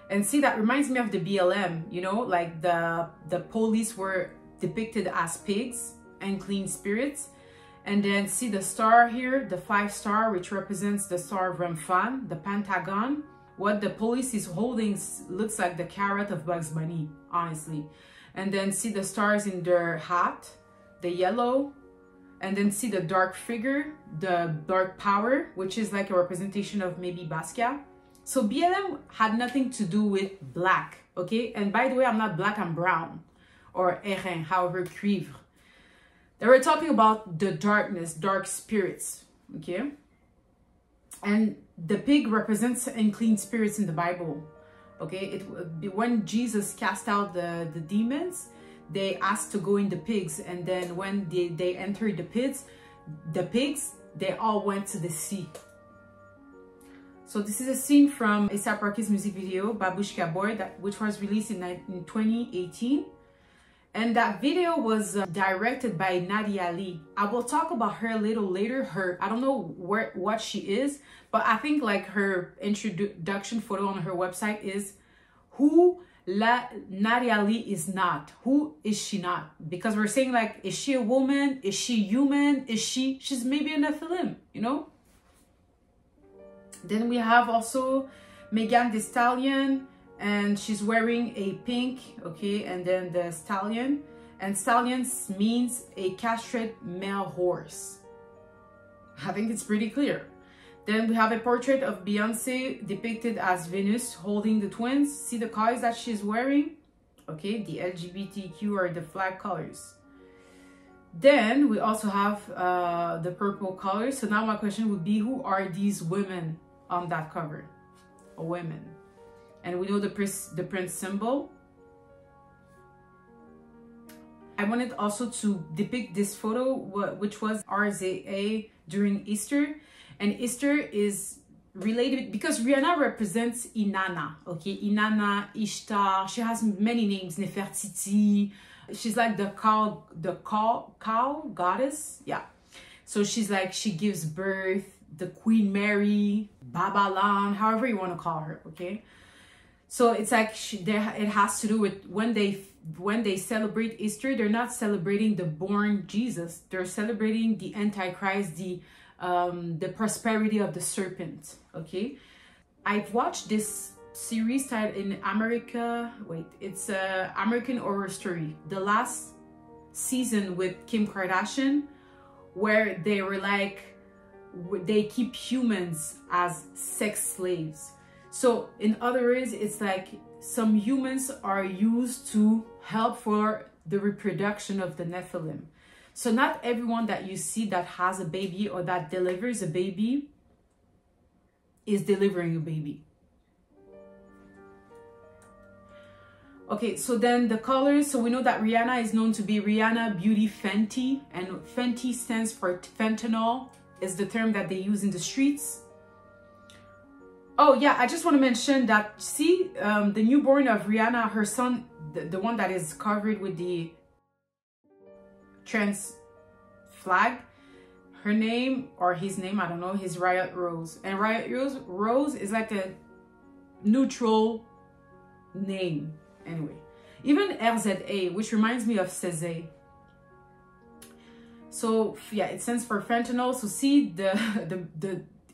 S1: And see, that reminds me of the BLM, you know, like the police were depicted as pigs and clean spirits. And then see the star here, the 5-star, which represents the star of Remphan, the pentagon. What the police is holding looks like the carrot of Bugs Bunny, honestly. And then see the stars in their hat, the yellow. And then see the dark figure, the dark power, which is like a representation of maybe Basquiat. So BLM had nothing to do with black, okay? And by the way, I'm not black, I'm brown. Or Erin, however, cuivre. They were talking about the darkness, dark spirits, okay? And the pig represents unclean spirits in the Bible, okay? When Jesus cast out the demons, they asked to go in the pigs, and then when they entered the pigs, they all went to the sea. So this is a scene from A$AP Rocky's music video, Babushka Boy, which was released in 2018. And that video was directed by Nadia Lee. I will talk about her a little later. I don't know what she is, but I think like her introduction photo on her website is who Nadia Lee is not. Who is she not? Because we're saying like, is she a woman? Is she human? She's maybe a Nephilim, you know? Then we have also Megan Thee Stallion, and she's wearing a pink, okay? And then the stallion, and stallions means a castrated male horse. I think it's pretty clear. Then we have a portrait of Beyonce depicted as Venus holding the twins. See the colors that she's wearing? Okay, the LGBTQ are the flag colors. Then we also have the purple colors. So now my question would be, who are these women on that cover? Women. And we know the Prince symbol. I wanted also to depict this photo, which was RZA during Easter. And Easter is related because Rihanna represents Inanna, okay? Inanna, Ishtar, she has many names, Nefertiti. She's like the cow goddess, yeah. So she's like, she gives birth, the Queen Mary, Babalan, however you want to call her, okay? So it's like it has to do with when they celebrate Easter, they're not celebrating the born Jesus. They're celebrating the Antichrist, the prosperity of the serpent, okay? I've watched this series titled in America, it's American Horror Story, the last season with Kim Kardashian, where they were like they keep humans as sex slaves. So in other words, it's like some humans are used to help for the reproduction of the Nephilim. So not everyone that you see that has a baby or that delivers a baby is delivering a baby. Okay, so then the colors. So we know that Rihanna is known to be Rihanna Beauty Fenty, and Fenty stands for fentanyl, is the term that they use in the streets. Oh yeah, I just want to mention that, see, the newborn of Rihanna, her son, the one that is covered with the trans flag, her name, or his name, I don't know, his Riot Rose. And Riot Rose is like a neutral name. Anyway, even RZA, which reminds me of Cézanne. So yeah, it stands for fentanyl. So see the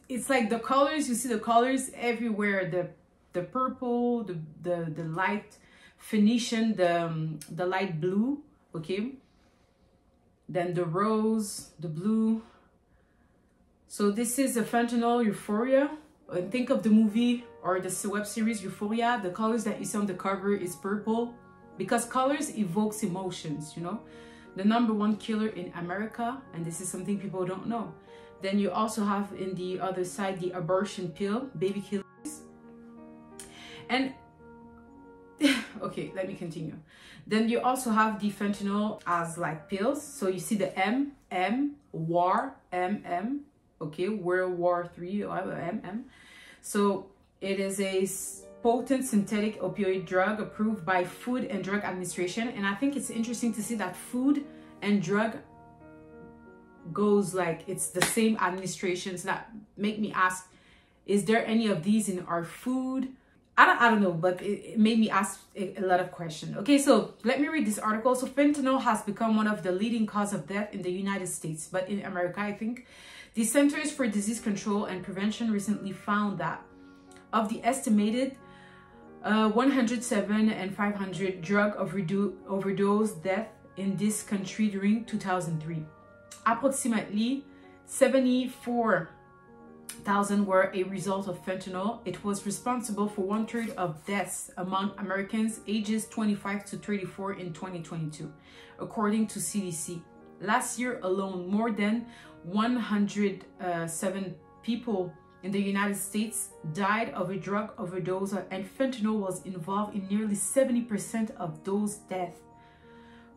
S1: it's like the colors, you see the colors everywhere, the purple, the light Phoenician, the light blue, okay, then the rose, the blue. So this is a fentanyl euphoria. Think of the movie or the web series Euphoria. The colors that you see on the cover is purple, because colors evokes emotions, you know. The #1 killer in America, and this is something people don't know. Then you also have in the other side the abortion pill, baby killers. And okay, let me continue. Then you also have the fentanyl as like pills. So you see the war, okay, World War III, MM. So it is a potent synthetic opioid drug approved by Food and Drug Administration. And I think it's interesting to see that Food and Drug goes like, it's the same administrations. That make me ask, is there any of these in our food? I don't know, but it made me ask a lot of questions. Okay, so let me read this article. So fentanyl has become one of the leading cause of death in the United States, but in America, I think the Centers for Disease Control and Prevention recently found that of the estimated 107 and 500 drug overdose deaths in this country during 2003, approximately 74,000 were a result of fentanyl. It was responsible for 1/3 of deaths among Americans ages 25 to 34 in 2022, according to CDC. Last year alone, more than 107 people in the United States died of a drug overdose, and fentanyl was involved in nearly 70% of those deaths.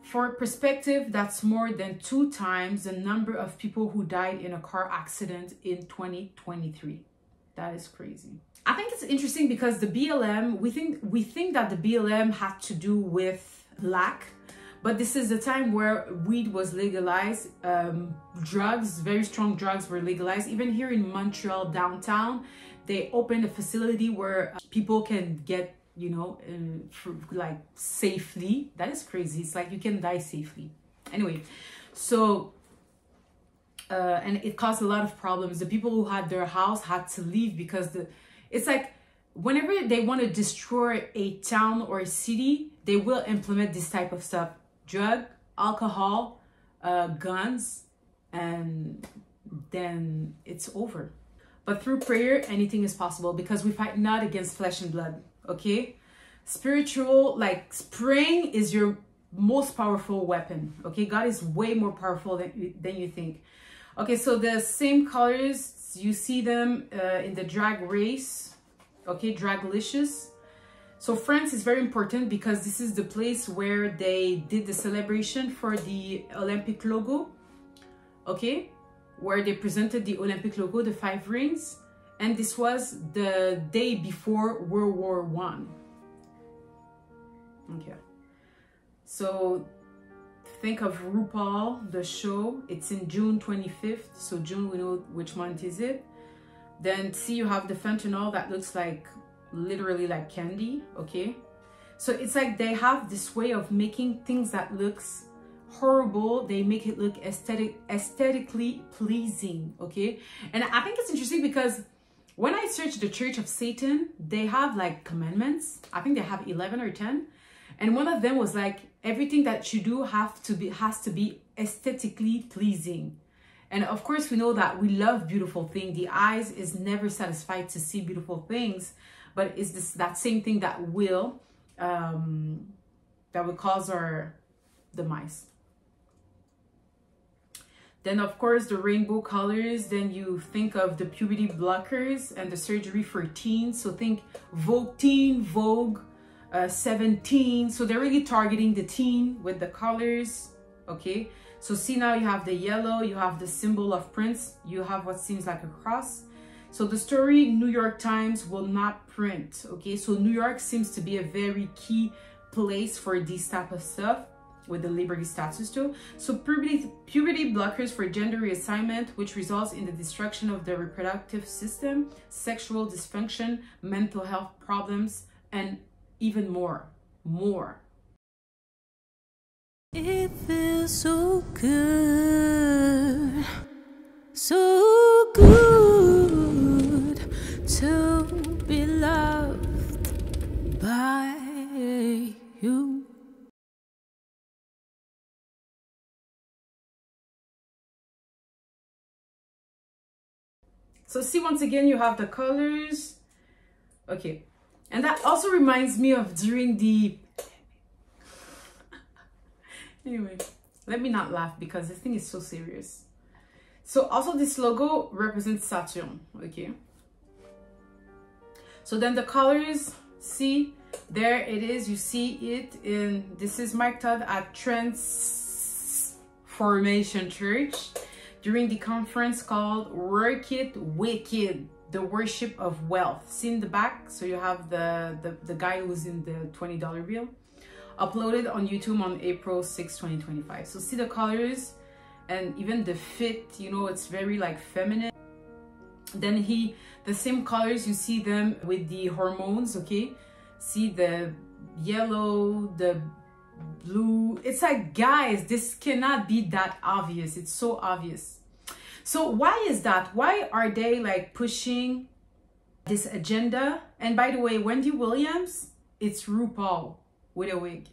S1: For perspective, that's more than 2 times the number of people who died in a car accident in 2023. That is crazy. I think it's interesting because the BLM, we think that the BLM had to do with lack, but this is the time where weed was legalized. Drugs, very strong drugs were legalized. Even here in Montreal downtown, they opened a facility where people can get, you know, like safely. That is crazy. It's like you can die safely. Anyway, so and it caused a lot of problems. The people who had their house had to leave because it's like whenever they want to destroy a town or a city, they will implement this type of stuff: drug, alcohol, guns, and then it's over. But through prayer, anything is possible, because we fight not against flesh and blood. Okay, spiritual, like praying is your most powerful weapon. Okay, God is way more powerful than you think. Okay, so the same colors, you see them in the drag race. Okay, Draglicious. So France is very important because this is the place where they did the celebration for the Olympic logo. Okay, where they presented the Olympic logo, the 5 rings. And this was the day before World War I. Okay. So think of RuPaul, the show. It's in June 25th. So June, we know which month is it. Then see, you have the fentanyl that looks like literally like candy. Okay. So it's like they have this way of making things that looks horrible. They make it look aesthetically pleasing. Okay. And I think it's interesting because when I searched the Church of Satan, they have like commandments. I think they have 11 or 10. And one of them was like, everything that you do has to be aesthetically pleasing. And of course, we know that we love beautiful things. The eyes is never satisfied to see beautiful things, but it's that same thing that will cause our demise. Then of course the rainbow colors, then you think of the puberty blockers and the surgery for teens. So think Vogue teen, Vogue 17. So they're really targeting the teen with the colors, okay? So see, now you have the yellow, you have the symbol of Prince, you have what seems like a cross. So the story New York Times will not print, okay? So New York seems to be a very key place for this type of stuff with the liberty status too. So puberty blockers for gender reassignment, which results in the destruction of the reproductive system, sexual dysfunction, mental health problems, and even more.
S2: It feels so good, so good to be loved by you.
S1: So see, once again, you have the colors. Okay. And that also reminds me of during the... Anyway, let me not laugh because this thing is so serious. So also this logo represents Saturn, okay? So then the colors, see, there it is. You see it in... This is my thought at Transformation Church, during the conference called Work It Wicked, the worship of wealth. See in the back, so you have the guy who's in the $20 bill, uploaded on YouTube on April 6, 2025. So see the colors and even the fit, you know, it's very like feminine. Then the same colors, you see them with the hormones, okay? See the yellow, the blue. It's like, guys, this cannot be that obvious. It's so obvious. So why is that? Why are they like pushing this agenda? And by the way, Wendy Williams, it's RuPaul with a wig,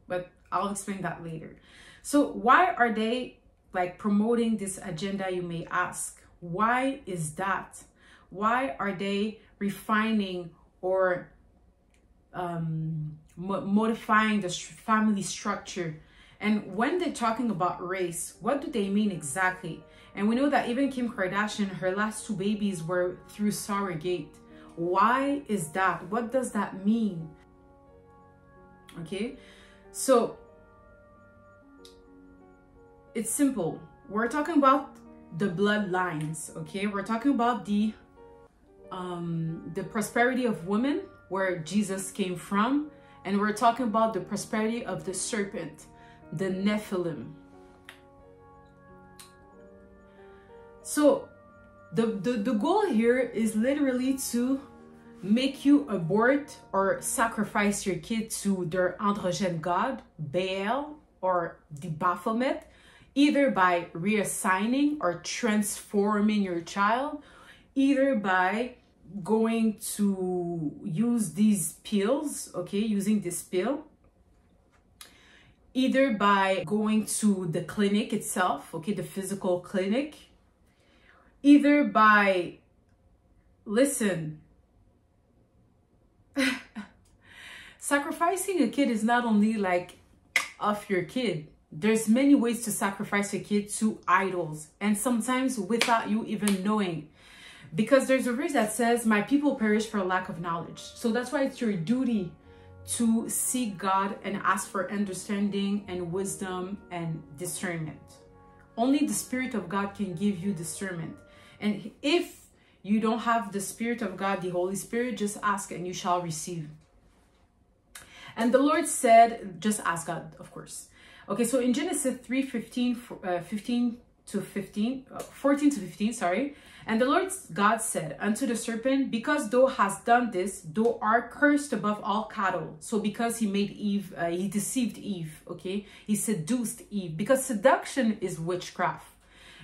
S1: but I'll explain that later. So why are they like promoting this agenda, you may ask? Why is that? Why are they refining or modifying the family structure? And when they're talking about race, what do they mean exactly? And we know that even Kim Kardashian, her last 2 babies were through surrogate. Why is that? What does that mean? Okay, so it's simple. We're talking about the bloodlines, okay? We're talking about the prosperity of women, where Jesus came from, and we're talking about the prosperity of the serpent, the Nephilim. So the goal here is literally to make you abort or sacrifice your kid to their androgen god, Baal, or the Baphomet, either by reassigning or transforming your child, either by going to use these pills, okay, using this pill, either by going to the clinic itself, okay, the physical clinic, either by, listen, sacrificing a kid is not only like off your kid. There's many ways to sacrifice a kid to idols, and sometimes without you even knowing, because there's a verse that says, my people perish for lack of knowledge. So that's why it's your duty to seek God and ask for understanding and wisdom and discernment. Only the Spirit of God can give you discernment. And if you don't have the Spirit of God, the Holy Spirit, just ask and you shall receive. And the Lord said, just ask God, of course. Okay, so in Genesis 3:14 to 15, sorry. And the Lord God said unto the serpent, because thou hast done this, thou art cursed above all cattle. So because he made Eve, he deceived Eve, okay? He seduced Eve, because seduction is witchcraft.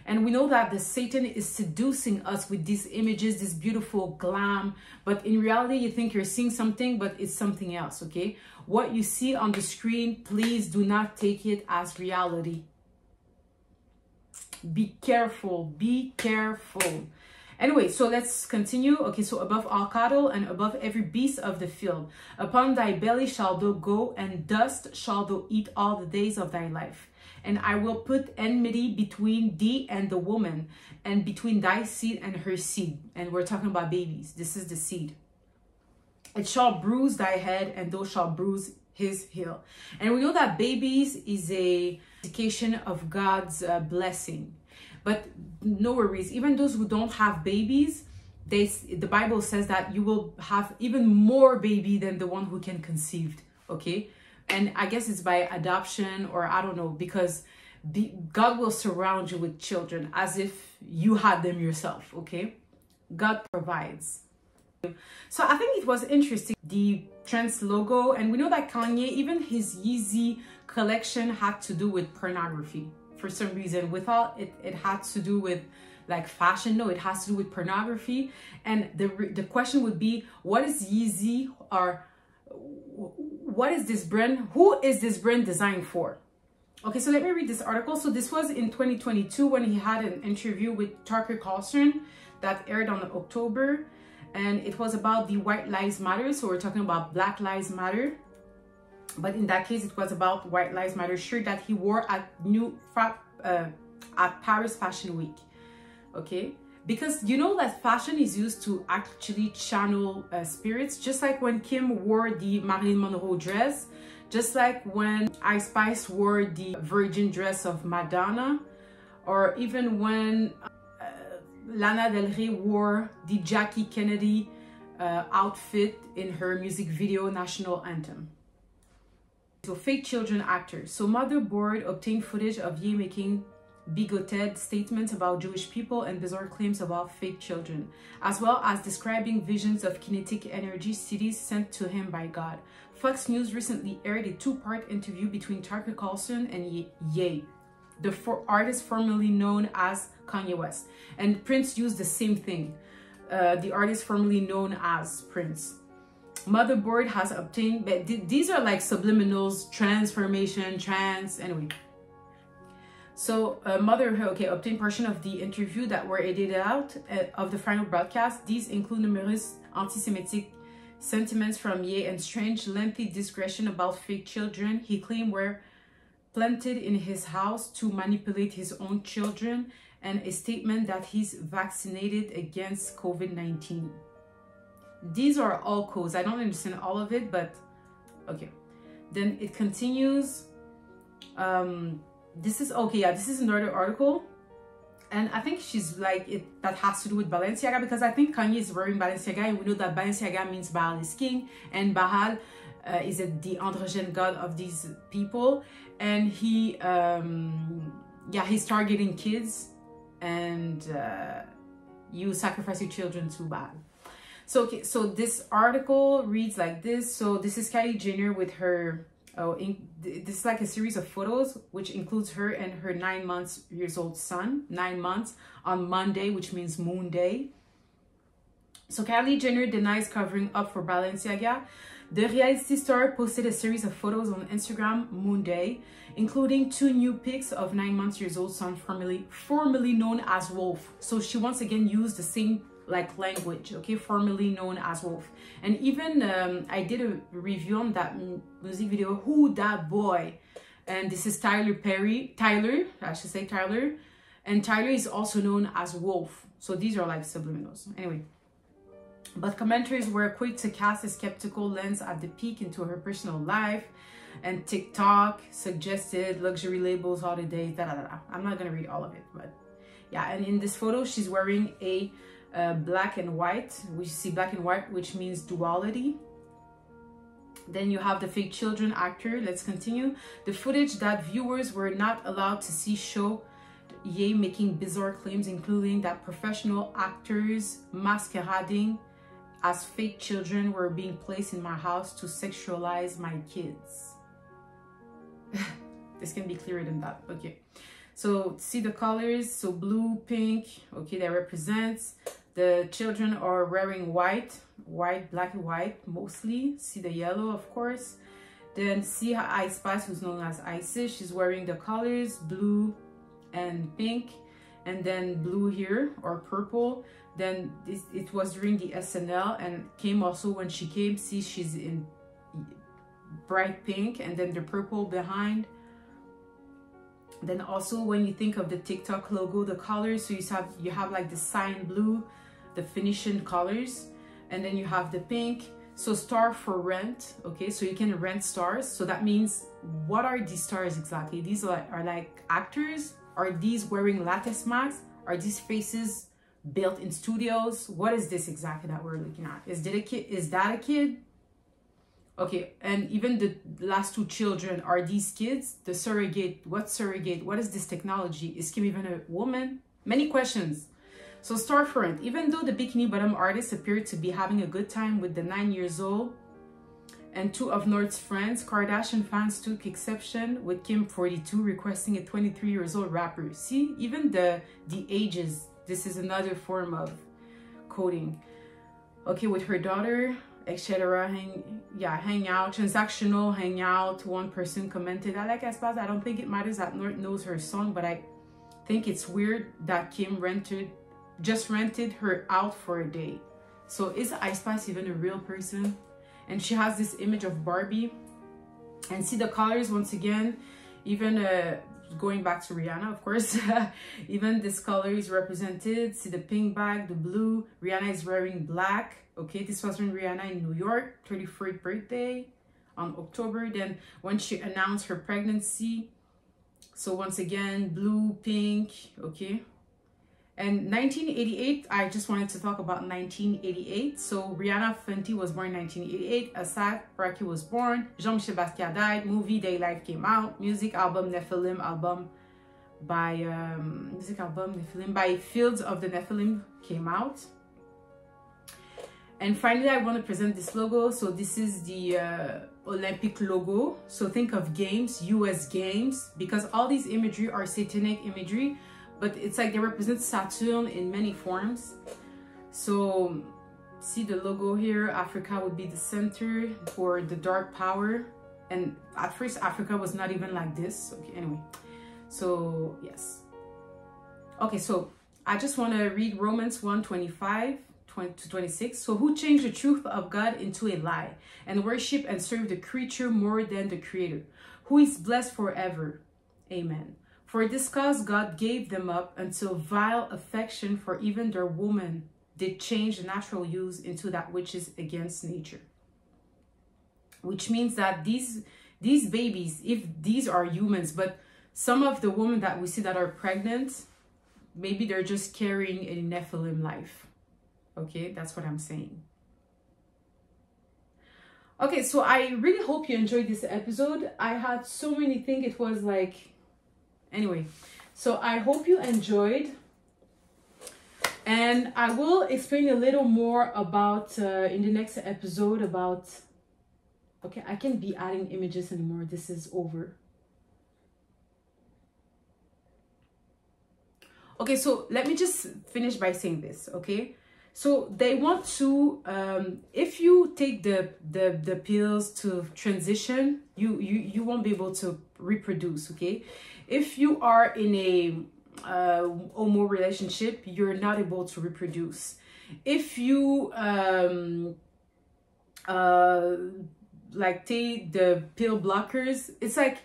S1: And we know that the Satan is seducing us with these images, this beautiful glam. But in reality, you think you're seeing something, but it's something else, okay? What you see on the screen, please do not take it as reality. Be careful, be careful. Anyway, so let's continue. Okay, so above all cattle and above every beast of the field, upon thy belly shall thou go, and dust shall thou eat all the days of thy life. And I will put enmity between thee and the woman, and between thy seed and her seed. And we're talking about babies. This is the seed. It shall bruise thy head, and thou shalt bruise his heel. And we know that babies is a indication of God's blessing. But no worries, even those who don't have babies, the Bible says that you will have even more baby than the one who can conceive, okay? And I guess it's by adoption, or I don't know, because God will surround you with children as if you had them yourself, okay? God provides. So I think it was interesting, the trans logo, and we know that Kanye, even his Yeezy collection had to do with pornography. For some reason, without it had to do with like fashion. No, it has to do with pornography. And the question would be, what is Yeezy, or what is this brand? Who is this brand designed for? Okay, so let me read this article. So this was in 2022 when he had an interview with Tucker Carlson that aired on October, and it was about the White Lives Matter. So we're talking about Black Lives Matter. But in that case, it was about White Lives Matter shirt that he wore at Paris Fashion Week. Okay, because you know that fashion is used to actually channel spirits, just like when Kim wore the Marilyn Monroe dress, just like when Ice Spice wore the Virgin dress of Madonna, or even when Lana Del Rey wore the Jackie Kennedy outfit in her music video National Anthem. So fake children actors. So Motherboard obtained footage of Ye making bigoted statements about Jewish people and bizarre claims about fake children, as well as describing visions of kinetic energy cities sent to him by God. Fox News recently aired a two-part interview between Tucker Carlson and Ye, the artist formerly known as Kanye West. And Prince used the same thing, the artist formerly known as Prince. Motherboard has obtained, but these are like subliminals, transformation, anyway. So obtained portion of the interview that were edited out of the final broadcast. These include numerous anti-Semitic sentiments from Ye and strange, lengthy digression about fake children he claimed were planted in his house to manipulate his own children, and a statement that he's vaccinated against COVID-19. These are all codes. I don't understand all of it, but okay. Then it continues. This is okay. Yeah, this is another article, and I think she's like that has to do with Balenciaga, because I think Kanye is wearing Balenciaga, and we know that Balenciaga means Baal is king, and Baal is the androgen god of these people, and he he's targeting kids, and you sacrifice your children to Baal. So, okay, so this article reads like this. So this is Kylie Jenner with her, this is like a series of photos, which includes her and her 9 years old son, 9 months, on Monday, which means Moon Day. So Kylie Jenner denies covering up for Balenciaga. The reality star posted a series of photos on Instagram Moon Day, including 2 new pics of 9 years old son, formerly known as Wolf. So she once again used the same like language, okay, formerly known as Wolf. And even I did a review on that music video, Who Dat Boy, and this is Tyler, and Tyler is also known as Wolf. So these are like subliminals anyway. But commenters were quick to cast a skeptical lens at the peek into her personal life, and TikTok suggested luxury labels, holidays, I'm not gonna read all of it, but yeah. And in this photo, she's wearing a black and white. We see black and white, which means duality. Then you have the fake children actor. Let's continue. The footage that viewers were not allowed to see show Ye making bizarre claims, including that professional actors masquerading as fake children were being placed in my house to sexualize my kids. This can be clearer than that. Okay, so see the colors. So blue, pink, okay, that represents the children are wearing white, black and white mostly. See the yellow, of course. Then see how Ice Spice, who's known as Isis, she's wearing the colors blue and pink. and then blue here, or purple. Then it was during the SNL, and came also when she came. See, she's in bright pink, and then the purple behind. Then also when you think of the TikTok logo, the colors, so you have like the cyan blue, the Phoenician colors, and then you have the pink. So star for rent, okay, so you can rent stars. So that means, what are these stars exactly? These are like actors? Are these wearing latex masks? Are these faces built in studios? What is this exactly that we're looking at? Is that a kid? Okay, and even the last two children, are these kids? The surrogate, what surrogate? What is this technology? Is Kim even a woman? Many questions. So star for rent, even though the Bikini Bottom artist appeared to be having a good time with the 9-year-old and two of North's friends, Kardashian fans took exception with Kim, 42, requesting a 23-year-old rapper. See, even the ages, this is another form of coding. Okay, with her daughter, etc. Hang out, transactional hangout. One person commented, I like Espace. I don't think it matters that North knows her song, but I think it's weird that Kim just rented her out for a day. So is Ice Spice even a real person? And she has this image of Barbie. And see the colors once again, even going back to Rihanna, of course, even this color is represented. See the pink bag, the blue. Rihanna is wearing black. Okay, this was when Rihanna in New York, 34th birthday on October. Then when she announced her pregnancy. So once again, blue, pink, okay. And 1988, I just wanted to talk about 1988. So Rihanna Fenty was born in 1988. Asad Rocky was born. Jean-Michel Basquiat died. Movie Day Life came out. Music album Nephilim album by Fields of the Nephilim came out. And finally, I want to present this logo. So this is the Olympic logo. So think of games, US games, because all these imagery are satanic imagery. But it's like they represent Saturn in many forms. So see the logo here, Africa would be the center for the dark power. And at first Africa was not even like this. Okay, anyway. So yes. Okay, so I just want to read Romans 1:25 to 26. So who changed the truth of God into a lie and worship and serve the creature more than the creator, who is blessed forever. Amen. For this cause God gave them up until vile affection for even their woman did change the natural use into that which is against nature. Which means that these babies, if these are humans, but some of the women that we see that are pregnant, maybe they're just carrying a Nephilim life. Okay, that's what I'm saying. Okay, so I really hope you enjoyed this episode. I had so many things. It was like... Anyway, so I hope you enjoyed, and I will explain a little more about in the next episode about, okay, I can't be adding images anymore. This is over. Okay, so let me just finish by saying this, okay? So they want to, if you take the pills to transition, you won't be able to reproduce, okay? If you are in a homo relationship, you're not able to reproduce. If you like take the pill blockers, it's like,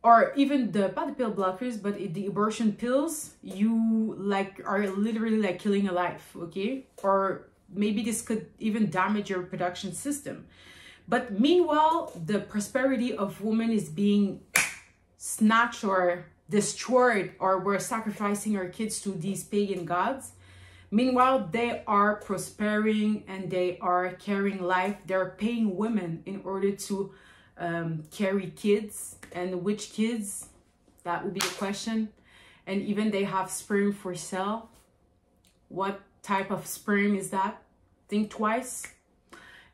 S1: or even not the pill blockers, but the abortion pills, you like are literally like killing a life, okay? Or maybe this could even damage your reproduction system. But meanwhile, the prosperity of women is being snatched or destroyed, or we're sacrificing our kids to these pagan gods. Meanwhile, they are prospering and they are carrying life. They're paying women in order to carry kids. And which kids? That would be the question. And even they have sperm for sale. What type of sperm is that? Think twice.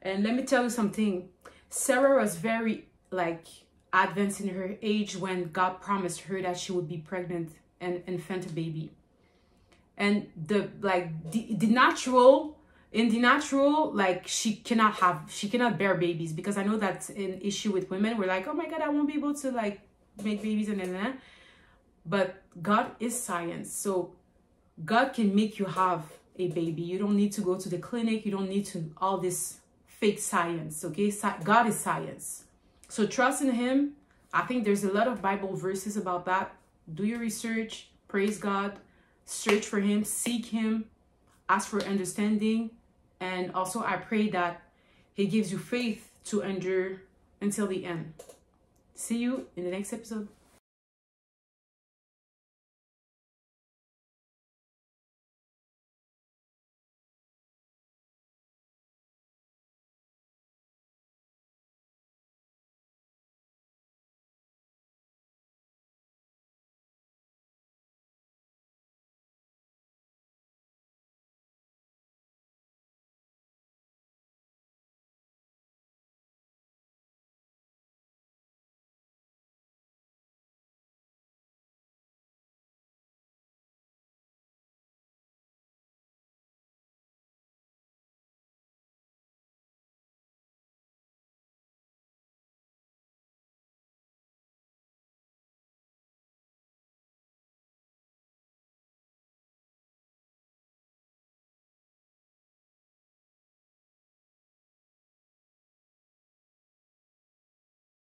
S1: And let me tell you something. Sarah was very like advanced in her age when God promised her that she would be pregnant and infant a baby. And the natural, like she cannot bear babies, because I know that's an issue with women. We're like, oh my God, I won't be able to like make babies and then. but God is science. So God can make you have a baby. You don't need to go to the clinic. You don't need to all this fake science, okay? God is science. So trust in him. I think there's a lot of Bible verses about that. Do your research, praise God, search for him, seek him, ask for understanding. And also I pray that he gives you faith to endure until the end. See you in the next episode.